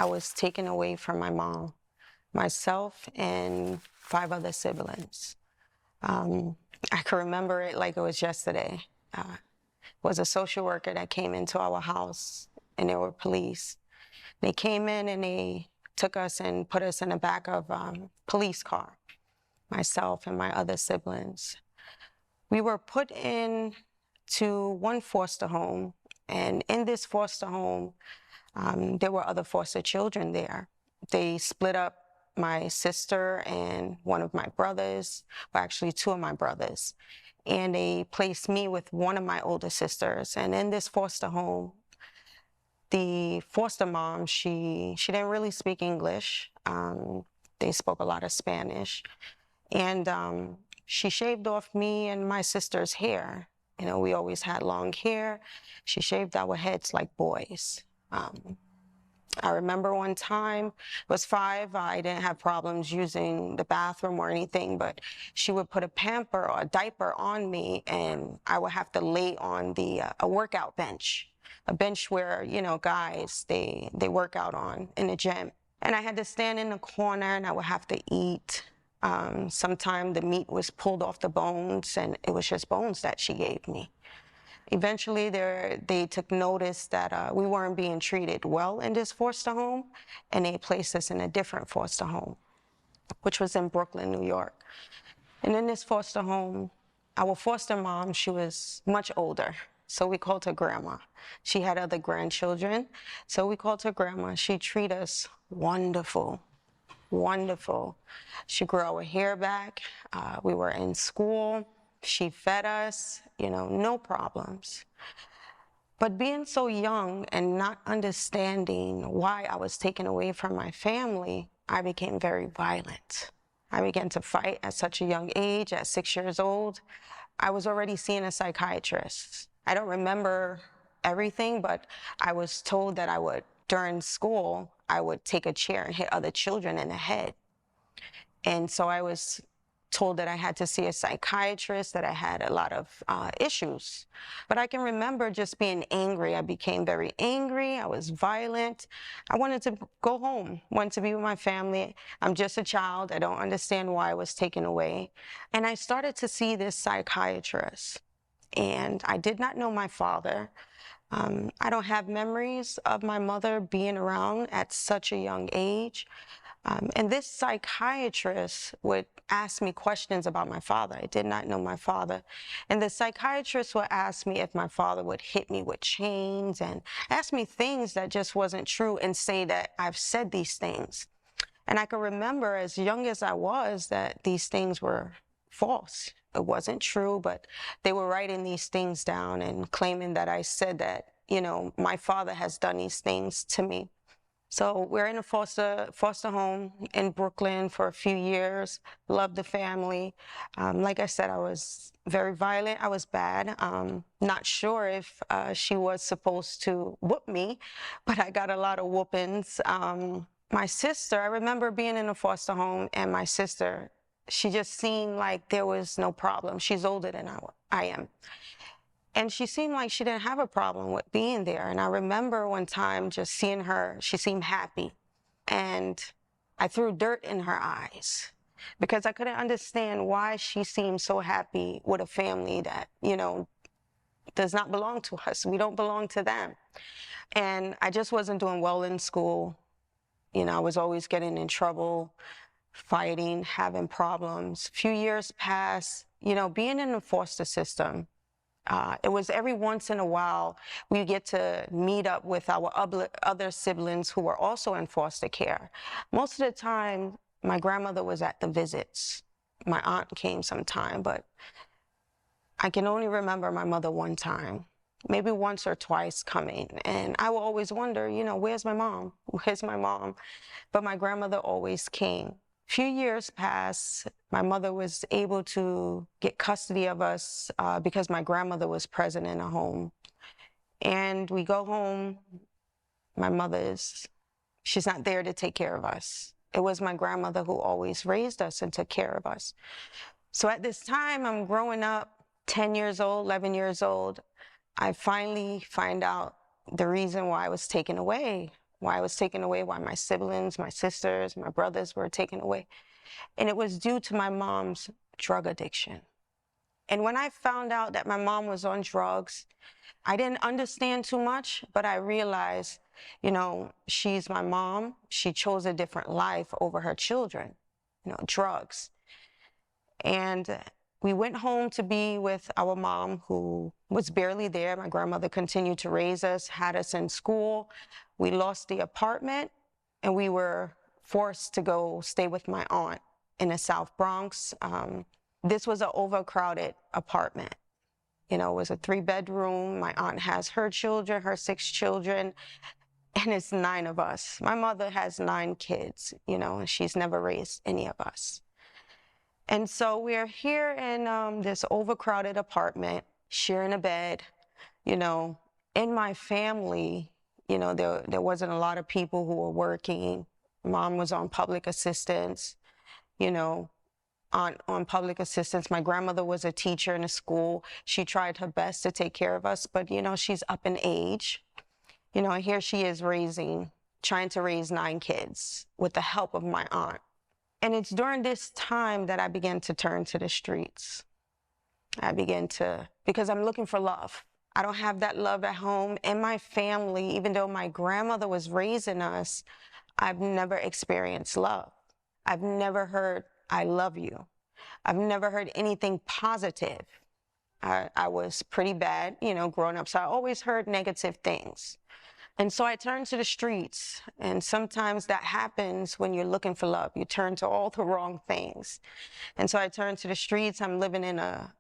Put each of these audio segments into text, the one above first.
I was taken away from my mom, myself, and 5 other siblings. I can remember it like it was yesterday. It was a social worker that came into our house, and there were police. They came in and they took us and put us in the back of a police car, myself and my other siblings. We were put in to one foster home, and in this foster home, there were other foster children there. They split up my sister and one of my brothers, well, actually 2 of my brothers, and they placed me with one of my older sisters. And in this foster home, the foster mom, she didn't really speak English. They spoke a lot of Spanish. And she shaved off me and my sister's hair. You know, we always had long hair. She shaved our heads like boys. I remember one time, it was 5, I didn't have problems using the bathroom or anything, but she would put a pamper or a diaper on me, and I would have to lay on a workout bench, a bench where, you know, guys, they work out on in the gym. And I had to stand in the corner and I would have to eat. Sometimes the meat was pulled off the bones, and it was just bones that she gave me. Eventually, they took notice that we weren't being treated well in this foster home, and they placed us in a different foster home, which was in Brooklyn, New York. And in this foster home, our foster mom, she was much older, so we called her Grandma. She had other grandchildren, so we called her Grandma. She treated us wonderful, wonderful. She grew our hair back. We were in school. She fed us, you know, no problems. But being so young and not understanding why I was taken away from my family, I became very violent. I began to fight at such a young age. At 6 years old, I was already seeing a psychiatrist. I don't remember everything, but I was told that during school, I would take a chair and hit other children in the head. And so I was told that I had to see a psychiatrist, that I had a lot of issues. But I can remember just being angry. I became very angry. I was violent. I wanted to go home, wanted to be with my family. I'm just a child. I don't understand why I was taken away. And I started to see this psychiatrist. And I did not know my father. I don't have memories of my mother being around at such a young age. And this psychiatrist would ask me questions about my father. I did not know my father. And the psychiatrist would ask me if my father would hit me with chains and ask me things that just wasn't true and say that I've said these things. And I can remember as young as I was that these things were false. It wasn't true, but they were writing these things down and claiming that I said that, you know, my father has done these things to me. So we're in a foster home in Brooklyn for a few years, loved the family. Like I said, I was very violent, I was bad. Not sure if she was supposed to whoop me, but I got a lot of whoopings. My sister, I remember being in a foster home, and my sister, she just seemed like there was no problem. She's older than I am. And she seemed like she didn't have a problem with being there. And I remember one time just seeing her, she seemed happy. And I threw dirt in her eyes because I couldn't understand why she seemed so happy with a family that, you know, does not belong to us. We don't belong to them. And I just wasn't doing well in school. You know, I was always getting in trouble, fighting, having problems. A few years passed, you know, being in the foster system. It was every once in a while we get to meet up with our other siblings who were also in foster care. Most of the time, my grandmother was at the visits. My aunt came sometime, but I can only remember my mother one time, maybe once or twice coming. And I will always wonder, you know, where's my mom? Where's my mom? But my grandmother always came. Few years passed, my mother was able to get custody of us because my grandmother was present in the home. And we go home, my she's not there to take care of us. It was my grandmother who always raised us and took care of us. So at this time, I'm growing up, 10 years old, 11 years old. I finally find out the reason why I was taken away. why I was taken away, why my siblings, my sisters, my brothers were taken away. And it was due to my mom's drug addiction. And when I found out that my mom was on drugs, I didn't understand too much, but I realized, she's my mom. She chose a different life over her children, drugs. And we went home to be with our mom, who was barely there. My grandmother continued to raise us, had us in school. We lost the apartment, and we were forced to go stay with my aunt in the South Bronx. This was an overcrowded apartment. It was a 3-bedroom. My aunt has her children, her 6 children, and it's 9 of us. My mother has 9 kids, and she's never raised any of us. And so we're here in this overcrowded apartment, sharing a bed. In my family, there wasn't a lot of people who were working. Mom was on public assistance, on public assistance. My grandmother was a teacher in a school. She tried her best to take care of us, but, she's up in age. And here she is trying to raise 9 kids with the help of my aunt. And it's during this time that I began to turn to the streets. Because I'm looking for love. I don't have that love at home. In my family, even though my grandmother was raising us, I've never experienced love. I've never heard, "I love you." I've never heard anything positive. I was pretty bad, growing up, so I always heard negative things. And so I turned to the streets, and sometimes that happens when you're looking for love. You turn to all the wrong things. And so I turned to the streets. I'm living in a,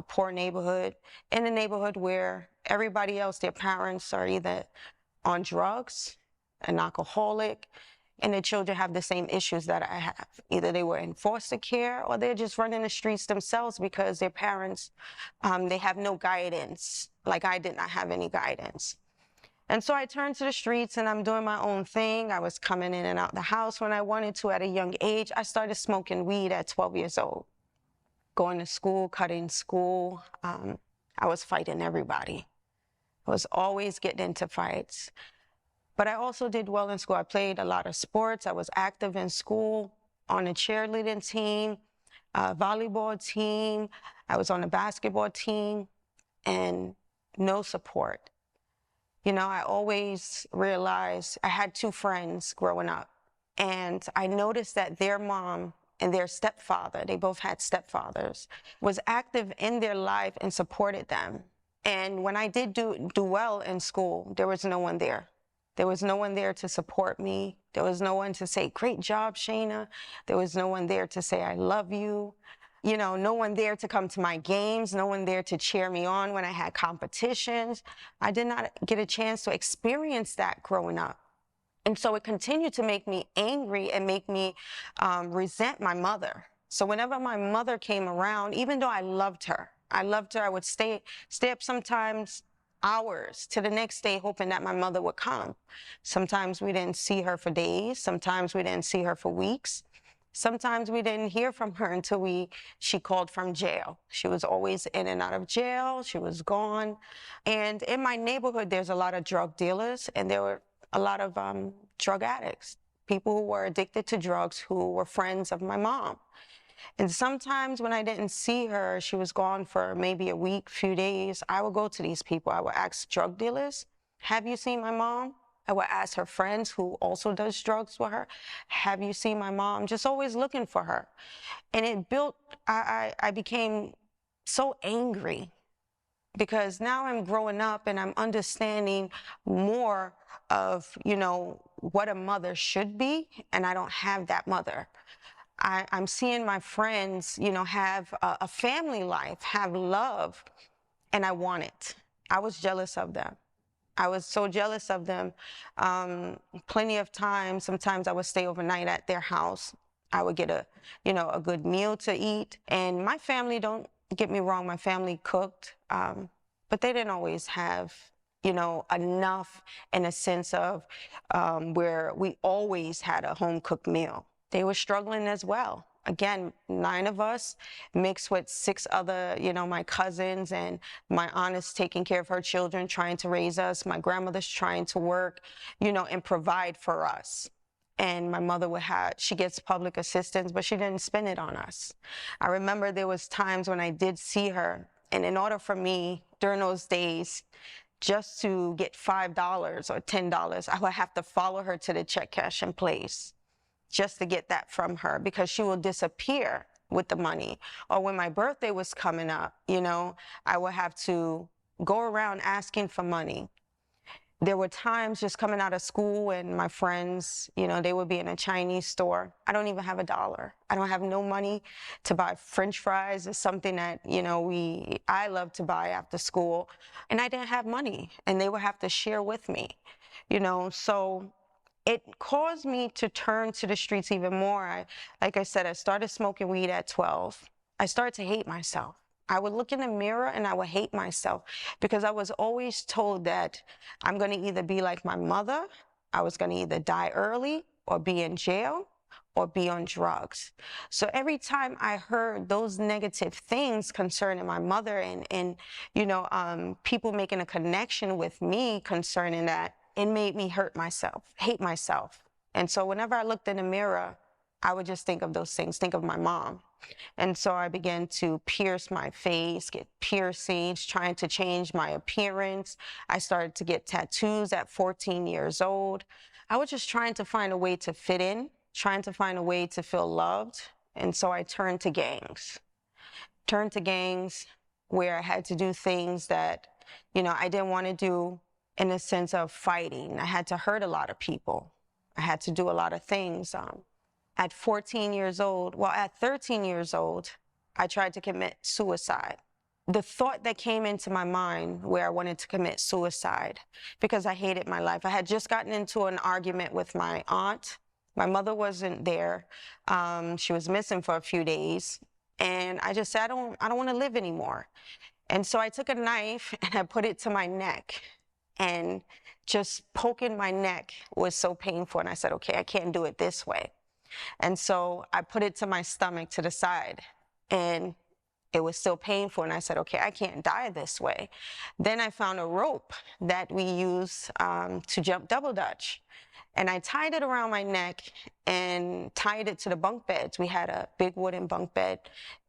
poor neighborhood, in a neighborhood where everybody else, their parents are either on drugs, an alcoholic, and their children have the same issues that I have. Either they were in foster care, or they're just running the streets themselves because their parents, they have no guidance. Like I did not have any guidance. And so I turned to the streets, and I'm doing my own thing. I was coming in and out the house when I wanted to at a young age. I started smoking weed at 12 years old. Going to school, cutting school. I was fighting everybody. I was always getting into fights. But I also did well in school. I played a lot of sports. I was active in school, on a cheerleading team, volleyball team. I was on a basketball team, and no support. I always realized I had 2 friends growing up, and I noticed that their mom and their stepfather, they both had stepfathers, was active in their life and supported them. And when I did do well in school, there was no one there. There was no one there to support me. There was no one to say, "Great job, Shayna." There was no one there to say, "I love you." No one there to come to my games, no one there to cheer me on when I had competitions. I did not get a chance to experience that growing up. And so it continued to make me angry and make me resent my mother. So whenever my mother came around, even though I loved her, I would stay up sometimes hours to the next day hoping that my mother would come. Sometimes we didn't see her for days. Sometimes we didn't see her for weeks. Sometimes we didn't hear from her until she called from jail. She was always in and out of jail. She was gone. And in my neighborhood, there's a lot of drug dealers, and there were a lot of drug addicts, people who were addicted to drugs who were friends of my mom. And sometimes when I didn't see her, she was gone for maybe a week, few days, I would go to these people. I would ask drug dealers, "Have you seen my mom?" I would ask her friends who also does drugs with her, "Have you seen my mom?" Just always looking for her. And I became so angry because now I'm growing up and I'm understanding more of, what a mother should be, and I don't have that mother. I'm seeing my friends, have a family life, have love, and I want it. I was jealous of them. I was so jealous of them. Plenty of times, sometimes I would stay overnight at their house. I would get a good meal to eat. And my family, don't get me wrong, my family cooked, but they didn't always have, enough in a sense of where we always had a home cooked meal. They were struggling as well. again, 9 of us mixed with 6 other, my cousins, and my aunt is taking care of her children, trying to raise us. My grandmother's trying to work, and provide for us. And my mother she gets public assistance, but she didn't spend it on us. I remember there was times when I did see her, and in order for me during those days, just to get $5 or $10, I would have to follow her to the check cashing place just to get that from her, because she will disappear with the money. Or when my birthday was coming up, I would have to go around asking for money. There were times just coming out of school and my friends, they would be in a Chinese store. I don't even have $1. I don't have no money to buy French fries. Or something that, I love to buy after school. And I didn't have money, and they would have to share with me, so it caused me to turn to the streets even more. Like I said, I started smoking weed at 12. I started to hate myself. I would look in the mirror and I would hate myself, because I was always told that I'm going to either be like my mother, I was going to either die early or be in jail or be on drugs. So every time I heard those negative things concerning my mother and people making a connection with me concerning that, it made me hate myself. And so whenever I looked in the mirror, I would just think of those things, think of my mom. And so I began to pierce my face, get piercings, trying to change my appearance. I started to get tattoos at 14 years old. I was just trying to find a way to fit in, trying to find a way to feel loved. And so I turned to gangs where I had to do things that, I didn't want to do, in the sense of fighting. I had to hurt a lot of people. I had to do a lot of things. At 13 years old, I tried to commit suicide. The thought that came into my mind where I wanted to commit suicide, because I hated my life. I had just gotten into an argument with my aunt. My mother wasn't there. She was missing for a few days. And I just said, I don't want to live anymore. And so I took a knife and I put it to my neck. And just poking my neck was so painful. And I said, okay, I can't do it this way. And so I put it to my stomach, to the side, and it was still painful. And I said, okay, I can't die this way. Then I found a rope that we use to jump double dutch. And I tied it around my neck and tied it to the bunk beds. We had a big wooden bunk bed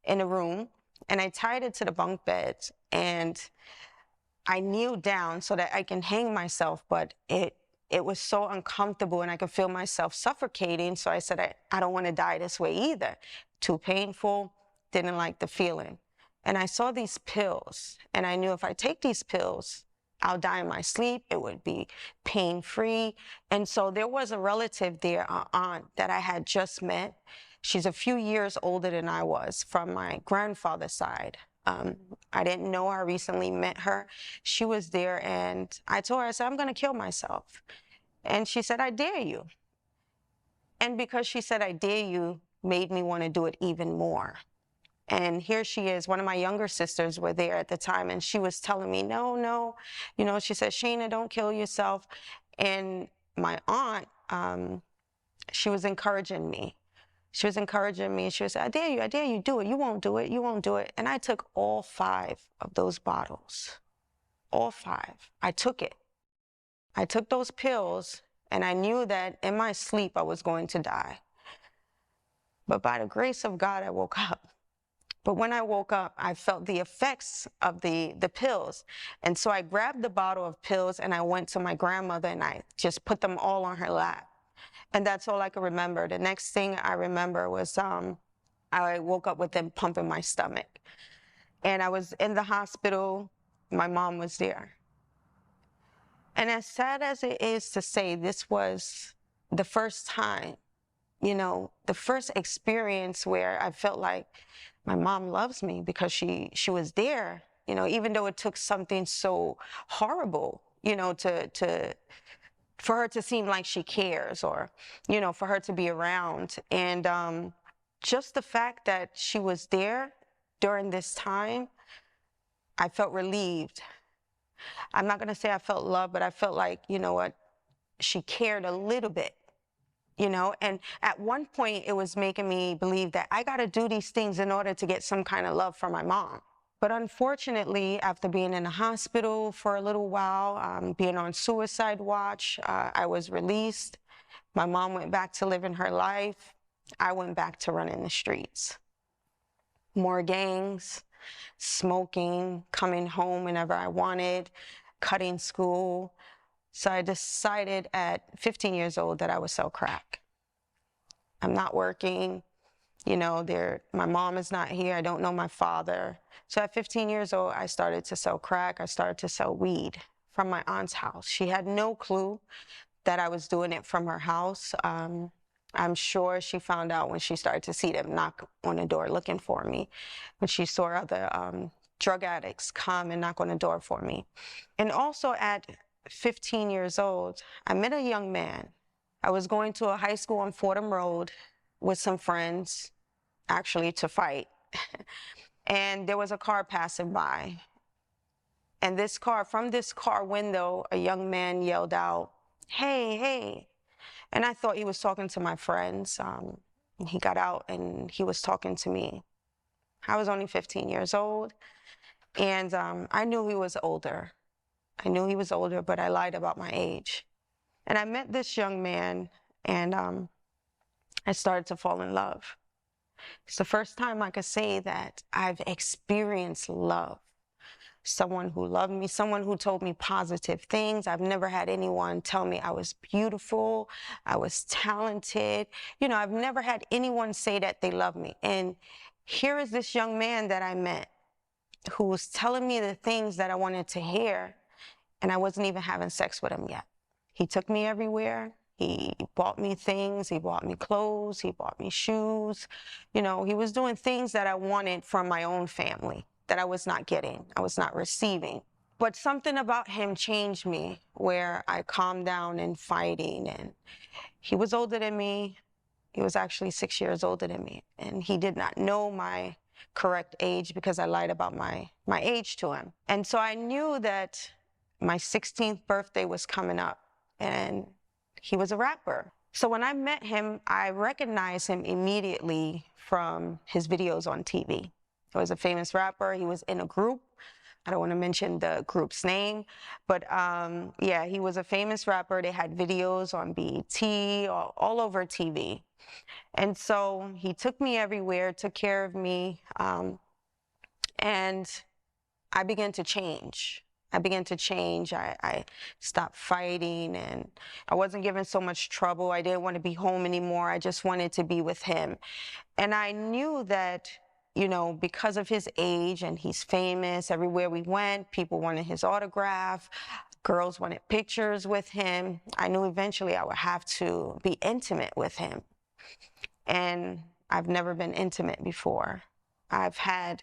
in a room. And I tied it to the bunk beds, and I kneeled down so that I can hang myself, but it was so uncomfortable and I could feel myself suffocating. So I said, I don't want to die this way either. Too painful, didn't like the feeling. And I saw these pills, and I knew if I take these pills, I'll die in my sleep. It would be pain-free. And so there was a relative there, an aunt that I had just met. She's a few years older than I was, from my grandfather's side. I didn't know her. I recently met her. She was there, and I told her, I said, I'm going to kill myself. And she said, I dare you. And because she said, I dare you, made me want to do it even more. And here she is. One of my younger sisters were there at the time, and she was telling me, no. She said, Shayna, don't kill yourself. And my aunt, she was encouraging me. She was encouraging me. She would say, I dare you, do it. You won't do it. And I took all 5 of those bottles. All 5. I took it. I took those pills, and I knew that in my sleep I was going to die. But by the grace of God, I woke up. But when I woke up, I felt the effects of the pills. And so I grabbed the bottle of pills, and I went to my grandmother, and I just put them all on her lap. And that's all I could remember. The next thing I remember was I woke up with them pumping my stomach. And I was in the hospital. My mom was there. And as sad as it is to say, this was the first time, the first experience where I felt like my mom loves me, because she was there, even though it took something so horrible, for her to seem like she cares, or, for her to be around. And just the fact that she was there during this time, I felt relieved. I'm not going to say I felt love, but I felt like, she cared a little bit. you know? And at one point, it was making me believe that I got to do these things in order to get some kind of love from my mom. But unfortunately, after being in the hospital for a little while, being on suicide watch, I was released. My mom went back to living her life. I went back to running the streets. More gangs, smoking, coming home whenever I wanted, cutting school. So I decided at 15 years old that I would sell crack. I'm not working, you know, my mom is not here. I don't know my father. So at 15 years old, I started to sell crack. I started to sell weed from my aunt's house. She had no clue that I was doing it from her house. I'm sure she found out when she started to see them knock on the door looking for me, when she saw other drug addicts come and knock on the door for me. And also at 15 years old, I met a young man. I was going to a high school on Fordham Road with some friends, actually to fight. And there was a car passing by. And from this car window, a young man yelled out, "Hey, hey." And I thought he was talking to my friends. He got out and he was talking to me. I was only 15 years old. And I knew he was older. I knew he was older, but I lied about my age. And I met this young man, and I started to fall in love. It's the first time I could say that I've experienced love. Someone who loved me, someone who told me positive things. I've never had anyone tell me I was beautiful, I was talented. You know, I've never had anyone say that they love me. And here is this young man that I met who was telling me the things that I wanted to hear, and I wasn't even having sex with him yet. He took me everywhere. He bought me things. He bought me clothes. He bought me shoes. You know, he was doing things that I wanted from my own family that I was not getting, I was not receiving. But something about him changed me, where I calmed down in fighting. And he was older than me. He was actually 6 years older than me. And he did not know my correct age because I lied about my age to him. And so I knew that my 16th birthday was coming up, and he was a rapper. So when I met him, I recognized him immediately from his videos on TV. He was a famous rapper. He was in a group. I don't want to mention the group's name, but yeah, he was a famous rapper. They had videos on BET, all over TV. And so he took me everywhere, took care of me, and I began to change. I stopped fighting, and I wasn't given so much trouble. I didn't want to be home anymore. I just wanted to be with him. And I knew that, you know, because of his age, and he's famous, everywhere we went, people wanted his autograph, girls wanted pictures with him. I knew eventually I would have to be intimate with him. And I've never been intimate before. I've had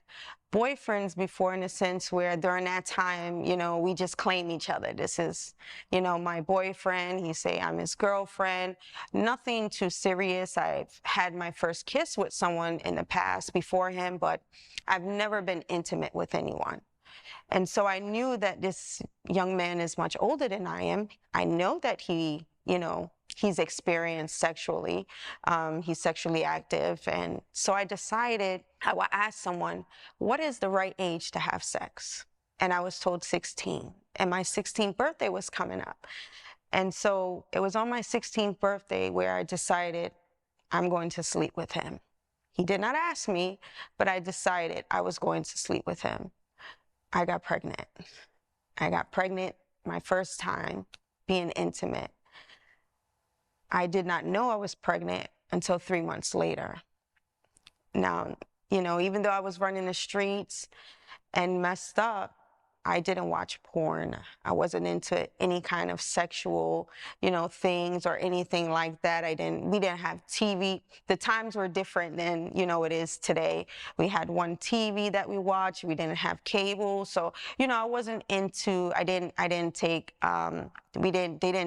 boyfriends before, in a sense where during that time, you know, we just claim each other. This is, you know, my boyfriend. He say I'm his girlfriend. Nothing too serious. I've had my first kiss with someone in the past before him, but I've never been intimate with anyone. And so I knew that this young man is much older than I am. I know that he, you know, he's experienced sexually. He's sexually active. And so I decided I would ask someone, what is the right age to have sex? And I was told 16. And my 16th birthday was coming up. And so it was on my 16th birthday where I decided I'm going to sleep with him. He did not ask me, but I decided I was going to sleep with him. I got pregnant. I got pregnant my first time being intimate. I did not know I was pregnant until 3 months later. Now, you know, even though I was running the streets and messed up, I didn't watch porn. I wasn't into any kind of sexual, you know, things or anything like that. We didn't have TV. The times were different than, you know, it is today. We had one TV that we watched. We didn't have cable. So, you know, I wasn't into, they didn't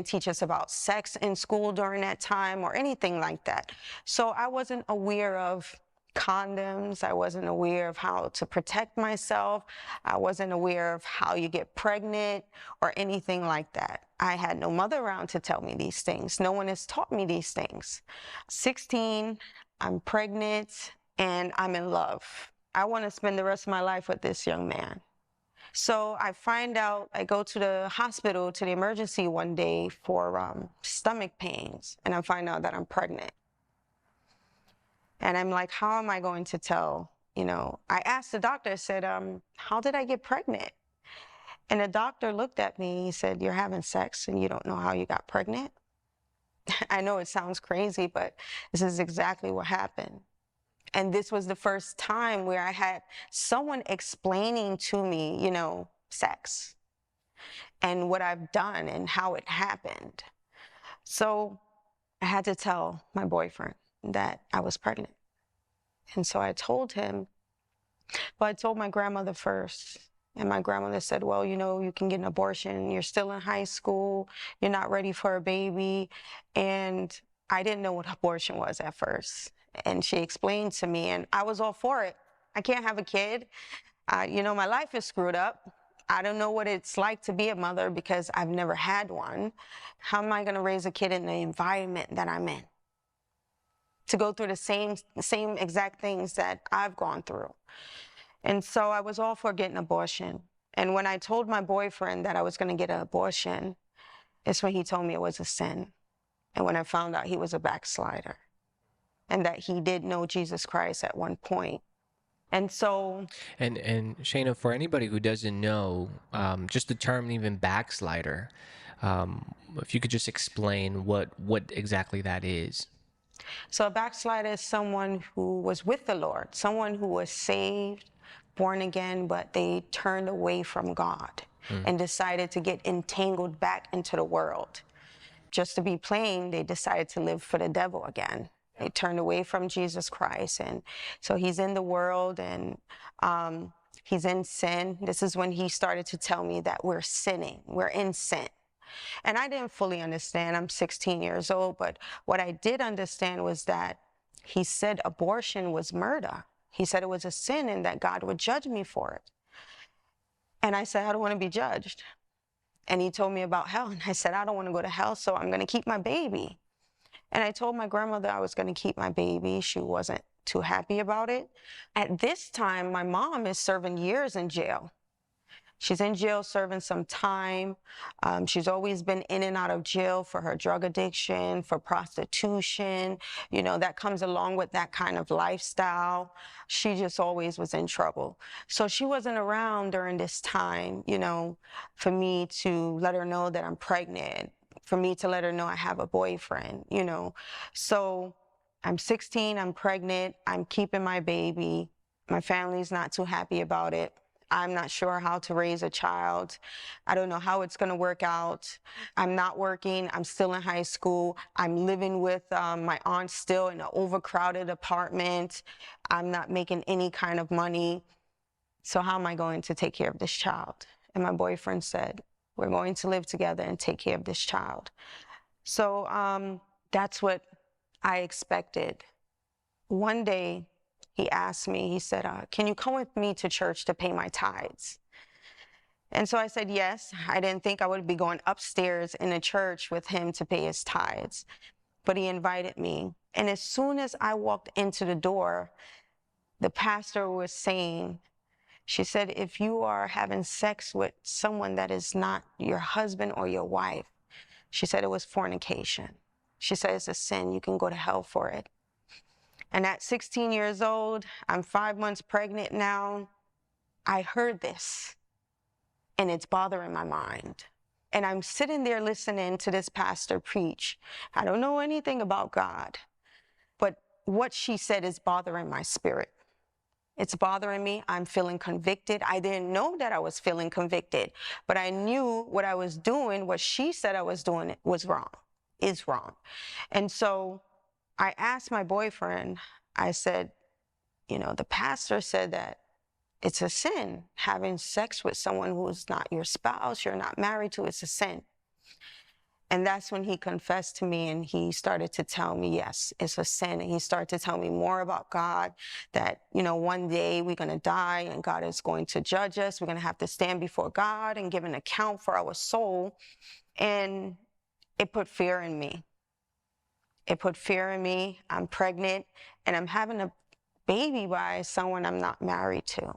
teach us about sex in school during that time or anything like that. So I wasn't aware of condoms. I wasn't aware of how to protect myself. I wasn't aware of how you get pregnant or anything like that. I had no mother around to tell me these things. No one has taught me these things. 16, I'm pregnant, and I'm in love. I want to spend the rest of my life with this young man. So I find out, I go to the hospital, to the emergency one day for stomach pains, and I find out that I'm pregnant. And I'm like, how am I going to tell? I asked the doctor, I said, how did I get pregnant? And the doctor looked at me, he said, you're having sex and you don't know how you got pregnant? I know it sounds crazy, but this is exactly what happened. And this was the first time where I had someone explaining to me, sex and what I've done and how it happened. So I had to tell my boyfriend that I was pregnant. And so I told him, but I told my grandmother first. And my grandmother said, well, you can get an abortion. You're still in high school. You're not ready for a baby. And I didn't know what abortion was at first. And she explained to me, and I was all for it. I can't have a kid. My life is screwed up. I don't know what it's like to be a mother because I've never had one. How am I going to raise a kid in the environment that I'm in? To go through the same exact things that I've gone through. And so I was all for getting an abortion. And when I told my boyfriend that I was going to get an abortion, it's when he told me it was a sin. And when I found out he was a backslider and that he did know Jesus Christ at one point. And so... And Shayna, for anybody who doesn't know, just the term even backslider, if you could just explain what exactly that is. So a backslider is someone who was with the Lord, someone who was saved, born again, but they turned away from God and decided to get entangled back into the world. Just to be plain, they decided to live for the devil again. They turned away from Jesus Christ. And so he's in the world and he's in sin. This is when he started to tell me that we're sinning, we're in sin. And I didn't fully understand. I'm 16 years old, but what I did understand was that he said abortion was murder. He said it was a sin and that God would judge me for it. And I said, I don't want to be judged. And he told me about hell. And I said, I don't want to go to hell, so I'm going to keep my baby. And I told my grandmother I was going to keep my baby. She wasn't too happy about it. At this time, my mom is serving years in jail. She's in jail serving some time. She's always been in and out of jail for her drug addiction, for prostitution. That comes along with that kind of lifestyle. She just always was in trouble. So she wasn't around during this time, for me to let her know that I'm pregnant, for me to let her know I have a boyfriend, So I'm 16, I'm pregnant, I'm keeping my baby. My family's not too happy about it. I'm not sure how to raise a child. I don't know how it's going to work out. I'm not working. I'm still in high school. I'm living with my aunt still in an overcrowded apartment. I'm not making any kind of money. So how am I going to take care of this child? And my boyfriend said, we're going to live together and take care of this child. So that's what I expected. One day, he asked me, he said, can you come with me to church to pay my tithes? And so I said, yes. I didn't think I would be going upstairs in a church with him to pay his tithes, but he invited me. And as soon as I walked into the door, the pastor was saying, she said, if you are having sex with someone that is not your husband or your wife, she said it was fornication. She said it's a sin. You can go to hell for it. And at 16 years old, I'm 5 months pregnant now. I heard this, and it's bothering my mind. And I'm sitting there listening to this pastor preach. I don't know anything about God, but what she said is bothering my spirit. It's bothering me. I'm feeling convicted. I didn't know that I was feeling convicted, but I knew what I was doing, what she said I was doing was wrong, is wrong. And so I asked my boyfriend, I said, the pastor said that it's a sin having sex with someone who's not your spouse, you're not married to, it's a sin. And that's when he confessed to me, and he started to tell me, yes, it's a sin. And he started to tell me more about God, that, one day we're going to die and God is going to judge us. We're going to have to stand before God and give an account for our soul. And it put fear in me. It put fear in me. I'm pregnant and I'm having a baby by someone I'm not married to.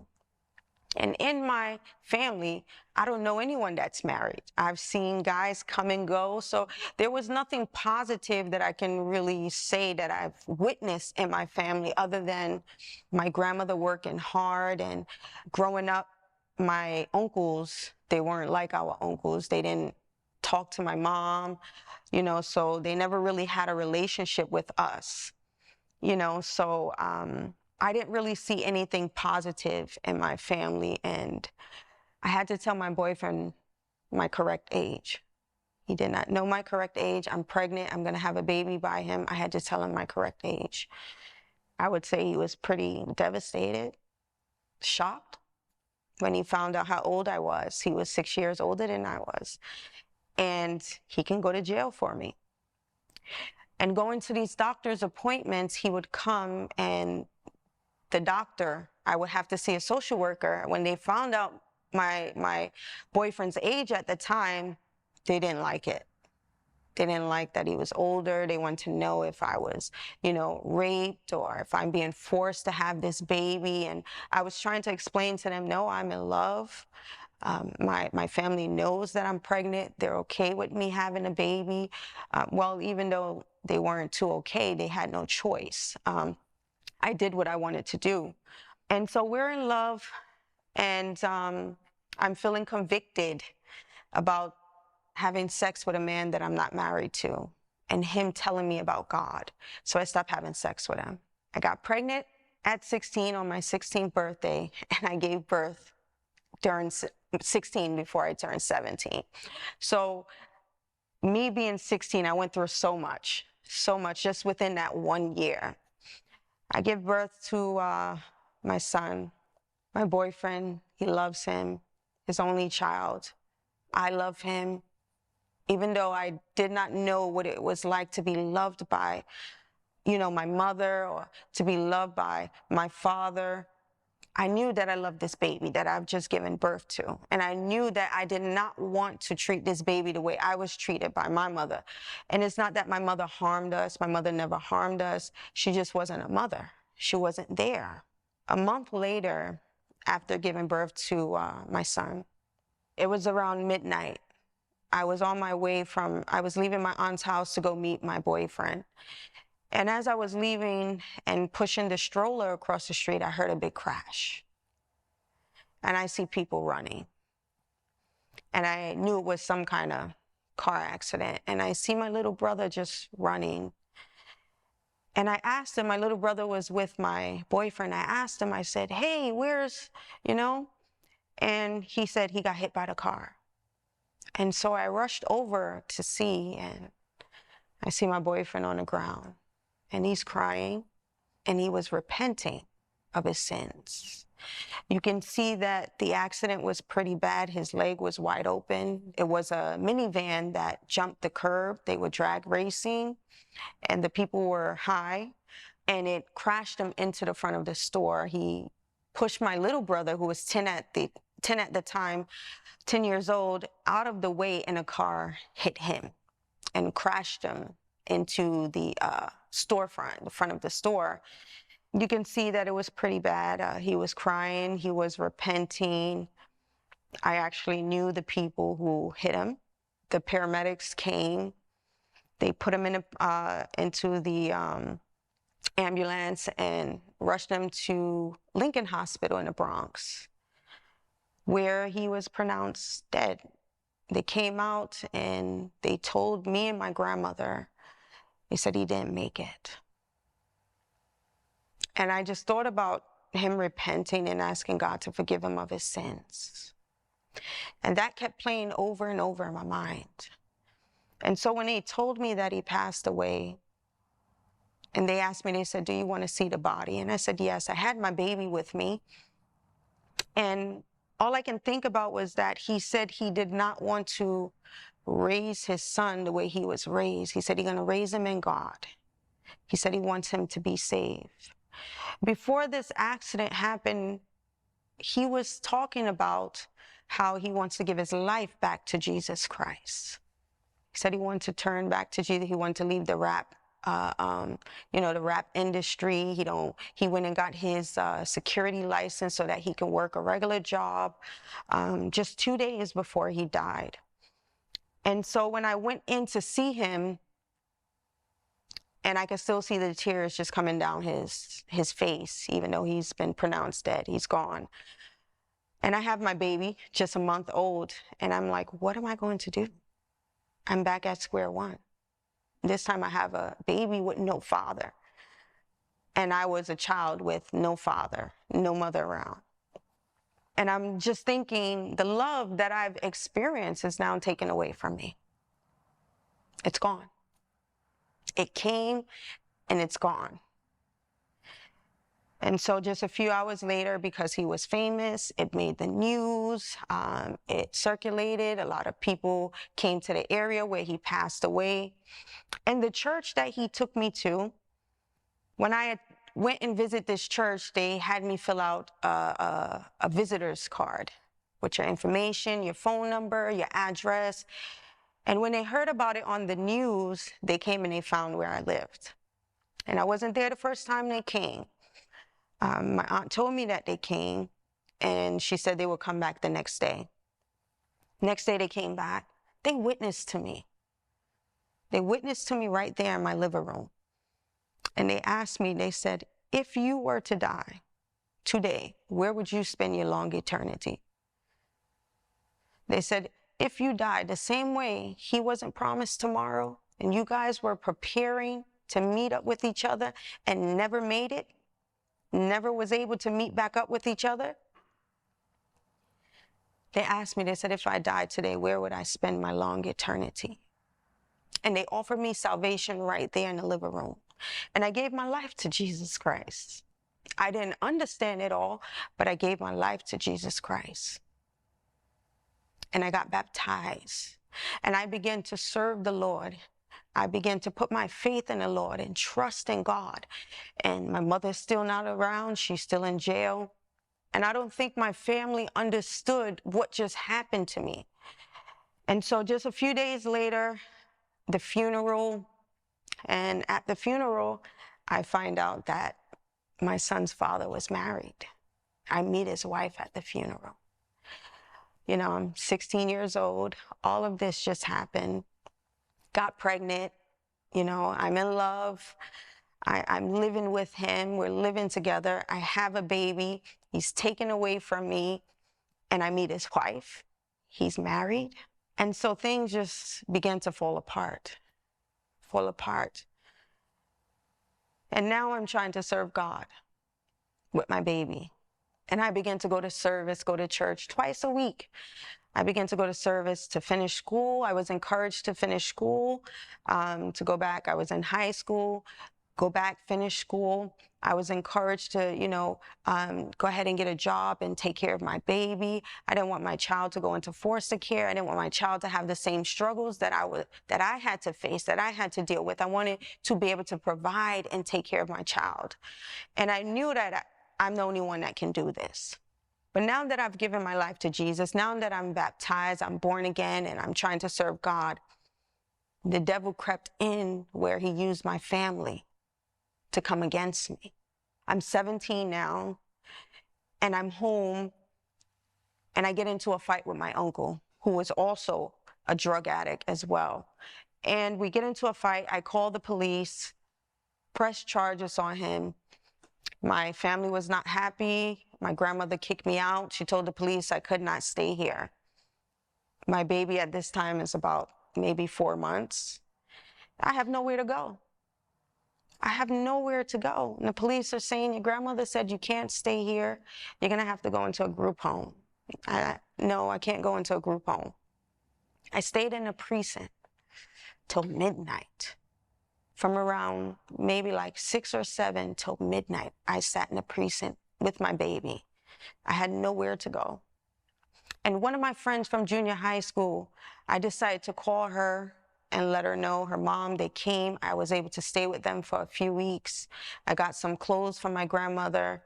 And in my family, I don't know anyone that's married. I've seen guys come and go. So there was nothing positive that I can really say that I've witnessed in my family, other than my grandmother working hard. And growing up, my uncles, they weren't like our uncles. They didn't talk to my mom, so they never really had a relationship with us, so I didn't really see anything positive in my family. And I had to tell my boyfriend my correct age. He did not know my correct age. I'm pregnant. I'm going to have a baby by him. I had to tell him my correct age. I would say he was pretty devastated, shocked when he found out how old I was. He was 6 years older than I was. And he can go to jail for me. And going to these doctor's appointments, he would come, and the doctor, I would have to see a social worker. When they found out my boyfriend's age at the time, they didn't like it. They didn't like that he was older. They wanted to know if I was, raped, or if I'm being forced to have this baby. And I was trying to explain to them, no, I'm in love. My family knows that I'm pregnant. They're okay with me having a baby. Well, even though they weren't too okay, they had no choice. I did what I wanted to do. And so we're in love, and I'm feeling convicted about having sex with a man that I'm not married to, and him telling me about God. So I stopped having sex with him. I got pregnant at 16 on my 16th birthday, and I gave birth during 16 before I turned 17. So me being 16, I went through so much just within that 1 year. I give birth to my son, my boyfriend. He loves him, his only child. I love him. Even though I did not know what it was like to be loved by, my mother, or to be loved by my father, I knew that I loved this baby that I've just given birth to. And I knew that I did not want to treat this baby the way I was treated by my mother. And it's not that my mother harmed us. My mother never harmed us. She just wasn't a mother. She wasn't there. A month later, after giving birth to my son, it was around midnight. I was leaving my aunt's house to go meet my boyfriend. And as I was leaving and pushing the stroller across the street, I heard a big crash. And I see people running. And I knew it was some kind of car accident. And I see my little brother just running. And I asked him, my little brother was with my boyfriend. I asked him, I said, hey, where's, And he said he got hit by the car. And so I rushed over to see, and I see my boyfriend on the ground. And he's crying, and he was repenting of his sins. You can see that the accident was pretty bad. His leg was wide open. It was a minivan that jumped the curb. They were drag racing, and the people were high, and it crashed him into the front of the store. He pushed my little brother, who was 10 at the time, 10 years old, out of the way, and a car hit him and crashed him into the storefront, the front of the store. You can see that it was pretty bad. He was crying. He was repenting. I actually knew the people who hit him. The paramedics came. They put him into the ambulance and rushed him to Lincoln Hospital in the Bronx, where he was pronounced dead. They came out and they told me and my grandmother, they said he didn't make it. And I just thought about him repenting and asking God to forgive him of his sins. And that kept playing over and over in my mind. And so when they told me that he passed away, and they asked me, they said, do you want to see the body? And I said, yes. I had my baby with me. And all I can think about was that he said he did not want to raise his son the way he was raised. He said he's going to raise him in God. He said he wants him to be saved. Before this accident happened, he was talking about how he wants to give his life back to Jesus Christ. He said he wanted to turn back to Jesus. He wanted to leave the rap, the rap industry. He went and got his security license so that he can work a regular job, just 2 days before he died. And so when I went in to see him, and I could still see the tears just coming down his face, even though he's been pronounced dead, he's gone. And I have my baby, just a month old, and I'm like, what am I going to do? I'm back at square one. This time I have a baby with no father. And I was a child with no father, no mother around. And I'm just thinking, the love that I've experienced is now taken away from me. It's gone. It came and it's gone. And so just a few hours later, because he was famous, it made the news, it circulated. A lot of people came to the area where he passed away. And the church that he took me to, when I went and visited this church, they had me fill out a visitor's card with your information, your phone number, your address. And when they heard about it on the news, they came and they found where I lived. And I wasn't there the first time they came. My aunt told me that they came, and she said they would come back the next day. Next day they came back. They witnessed to me. They witnessed to me right there in my living room. And they asked me, they said, if you were to die today, where would you spend your long eternity? They said, if you died the same way he wasn't promised tomorrow, and you guys were preparing to meet up with each other and never made it, never was able to meet back up with each other. They asked me, they said, if I died today, where would I spend my long eternity? And they offered me salvation right there in the living room. And I gave my life to Jesus Christ. I didn't understand it all, but I gave my life to Jesus Christ. And I got baptized. And I began to serve the Lord. I began to put my faith in the Lord and trust in God. And my mother's still not around. She's still in jail. And I don't think my family understood what just happened to me. And so just a few days later, the funeral, and at the funeral, I find out that my son's father was married. I meet his wife at the funeral. You know, I'm 16 years old. All of this just happened. Got pregnant. You know, I'm in love. I'm living with him. We're living together. I have a baby. He's taken away from me. And I meet his wife. He's married. And so things just began to fall apart. And now I'm trying to serve God with my baby. And I began to go to service, go to church twice a week. I began to go to service to finish school. I was encouraged to finish school, to go back. I was in high school, go back, finish school. I was encouraged to, go ahead and get a job and take care of my baby. I didn't want my child to go into foster care. I didn't want my child to have the same struggles that I had to face, that I had to deal with. I wanted to be able to provide and take care of my child. And I knew that I'm the only one that can do this. But now that I've given my life to Jesus, now that I'm baptized, I'm born again, and I'm trying to serve God, the devil crept in where he used my family to come against me. I'm 17 now, and I'm home, and I get into a fight with my uncle, who was also a drug addict as well. And we get into a fight. I call the police, press charges on him. My family was not happy. My grandmother kicked me out. She told the police I could not stay here. My baby at this time is about maybe 4 months. I have nowhere to go. I have nowhere to go. And the police are saying, your grandmother said you can't stay here. You're going to have to go into a group home. No, I can't go into a group home. I stayed in a precinct till midnight. From around maybe like 6 or 7 till midnight, I sat in a precinct with my baby. I had nowhere to go. And one of my friends from junior high school, I decided to call her and let her know, her mom, they came. I was able to stay with them for a few weeks. I got some clothes from my grandmother.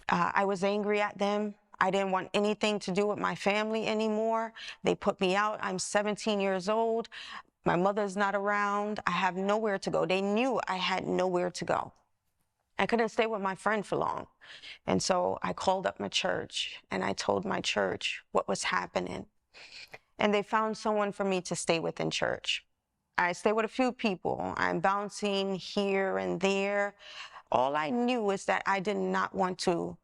I was angry at them. I didn't want anything to do with my family anymore. They put me out. I'm 17 years old. My mother's not around. I have nowhere to go. They knew I had nowhere to go. I couldn't stay with my friend for long. And so I called up my church and I told my church what was happening. And they found someone for me to stay with in church. I stayed with a few people. I'm bouncing here and there. All I knew is that I did not want to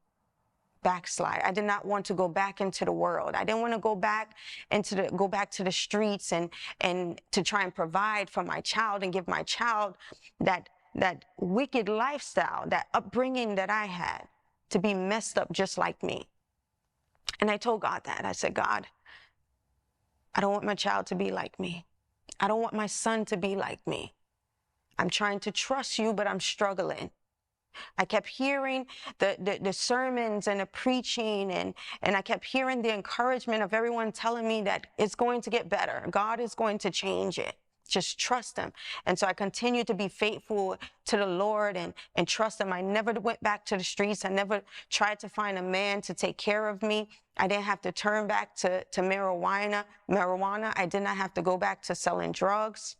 backslide. I did not want to go back into the world. I didn't want to go back to the streets and to try and provide for my child and give my child that wicked lifestyle, that upbringing that I had, to be messed up just like me. And I told God that. I said, God, I don't want my child to be like me. I don't want my son to be like me. I'm trying to trust you, but I'm struggling. I kept hearing the sermons and the preaching, and I kept hearing the encouragement of everyone telling me that it's going to get better. God is going to change it. Just trust him. And so I continued to be faithful to the Lord and trust him. I never went back to the streets. I never tried to find a man to take care of me. I didn't have to turn back to marijuana. I did not have to go back to selling drugs.